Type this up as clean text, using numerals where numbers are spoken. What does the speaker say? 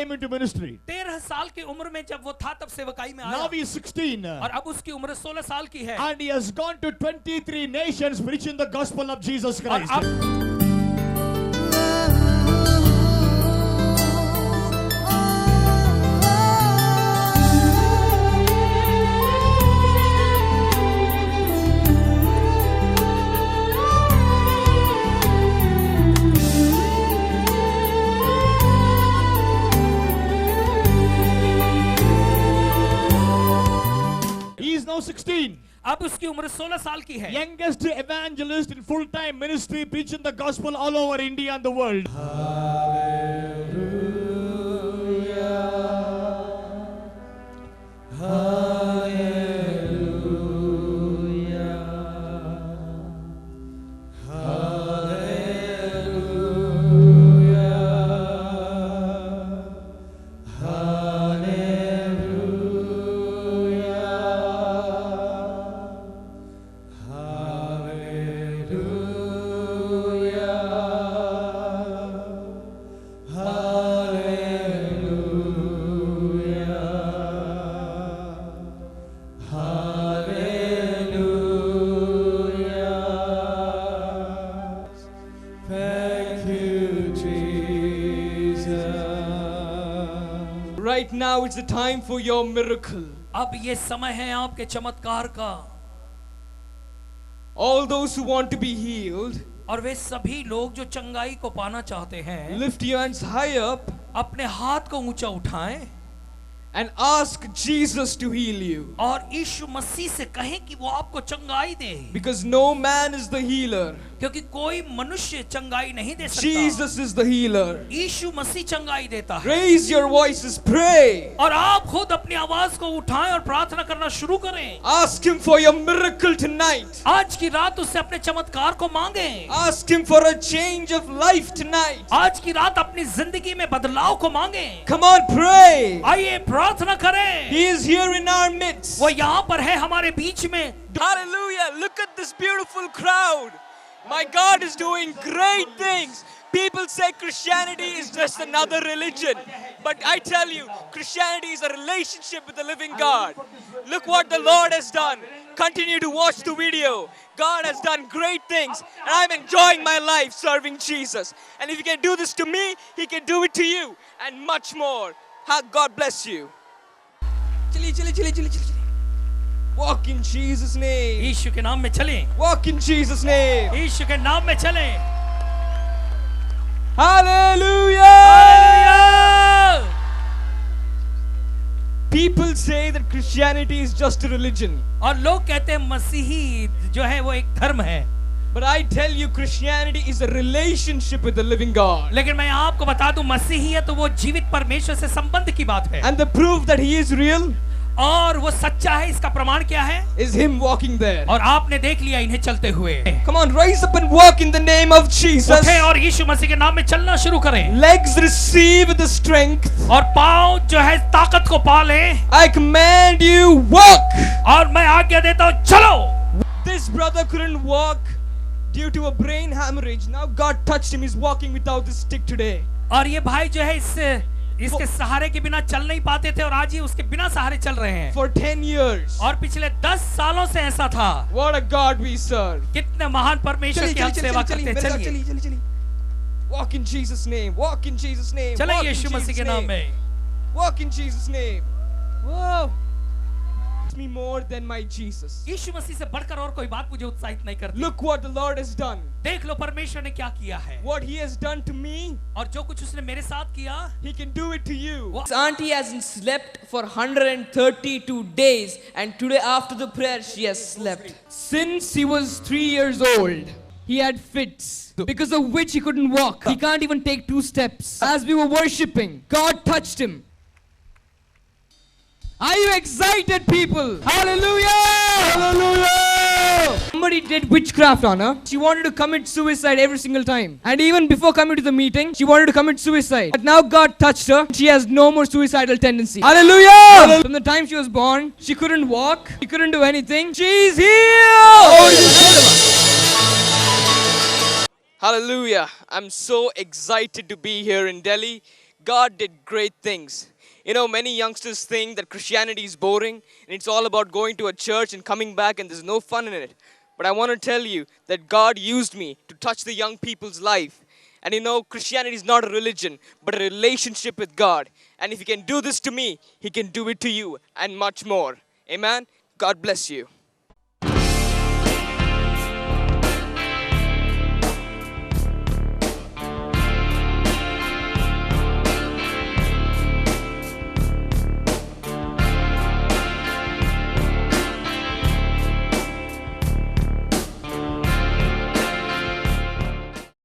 came into ministry. 13 साल की उम्र में जब वो था तब सेवकाई में आया। Now he is 16. और अब उसकी उम्र 16 साल की है। And he has gone to 23 nations preaching the gospel of Jesus Christ. और अब He is now 16. अब उसकी उम्र 16 साल की है। Youngest evangelist in full-time ministry preaching the gospel all over India and the world. Right now it's the time for your miracle. अब ये समय है आपके चमत्कार का। All those who want to be healed, और वे सभी लोग जो चंगाई को पाना चाहते हैं, lift your hands high up अपने हाथ को ऊंचा उठाएं and ask Jesus to heal you. और यीशु मसीह से कहें कि वो आपको चंगाई दे। Because no man is the healer. क्योंकि कोई मनुष्य चंगाई नहीं दे सकता। Jesus is the healer. यीशु मसीह चंगाई देता है। Raise your voices, pray. और आप खुद अपनी आवाज को उठाएं और प्रार्थना करना शुरू करें। Ask him for your miracle tonight. आज की रात उससे अपने चमत्कार को मांगें। Ask him for a change of life tonight. आज की रात अपनी जिंदगी में बदलाव को मांगें। Come on, pray. आइए प्रार्थना करें। He is here in our midst. वो यहाँ पर है हमारे बीच में। Hallelujah. Look at this beautiful crowd. My God is doing great things. People say Christianity is just another religion. But I tell you, Christianity is a relationship with the living God. Look what the Lord has done. Continue to watch the video. God has done great things. And I'm enjoying my life serving Jesus. And if He can do this to me, He can do it to you. And much more. God bless you. Chili. Walk in Jesus' name. यीशु के नाम में चलें। Walk in Jesus' name. यीशु के नाम में चलें। Hallelujah! Hallelujah! People say that Christianity is just a religion. और लोग कहते हैं मसीही जो है वो एक धर्म है। But I tell you, Christianity is a relationship with the living God. लेकिन मैं आपको बता दूं मसीहियत तो वो जीवित परमेश्वर से संबंध की बात है। And the proof that He is real और वो सच्चा है इसका प्रमाण क्या है? is Him walking there. और आपने देख लिया इन्हें चलते हुए। Come on, rise up and walk in the name of Jesus. उठें और यीशु मसीह के नाम में चलना शुरू करें। Legs receive the strength. और पाँव जो है ताकत को पा लें। I command you, walk. और मैं आज्ञा देता हूँ चलो। This brother couldn't walk due to a brain hemorrhage. Now God touched him. He's walking without the stick today. और ये भाई जो है इसके सहारे के बिना चल नहीं पाते थे और आज ही उसके बिना सहारे चल रहे हैं। For 10 years. और पिछले 10 सालों से ऐसा था। What a God we serve. कितने महान परमेश्वर की हम सेवा करते हैं। चलिए Walk in Jesus' name. Walk in Jesus' name. चलें यीशु मसीह के नाम में। Walk in Jesus' name. Whoa. It's me more than my Jesus. यीशु मसीह से बढ़कर और कोई बात मुझे उत्साहित नहीं करती। Look what the Lord has done. देख लो परमेश्वर ने क्या किया है। What He has done to me, और जो कुछ उसने मेरे साथ किया, He can do it to you. His auntie hasn't slept for 132 days, and today after the prayer she has slept. Since he was 3 years old, he had fits, because of which he couldn't walk. He can't even take 2 steps. As we were worshipping, God touched him. Are you excited, people? Hallelujah! Hallelujah! Somebody did witchcraft on her. She wanted to commit suicide every single time. And even before coming to the meeting, she wanted to commit suicide. But now God touched her. She has no more suicidal tendency. Hallelujah! From the time she was born, she couldn't walk. She couldn't do anything. She's healed! Hallelujah. I'm so excited to be here in Delhi. God did great things. You know, many youngsters think that Christianity is boring and it's all about going to a church and coming back and there's no fun in it. But I want to tell you that God used me to touch the young people's life. And you know, Christianity is not a religion, but a relationship with God. And if He can do this to me, He can do it to you and much more. Amen. God bless you.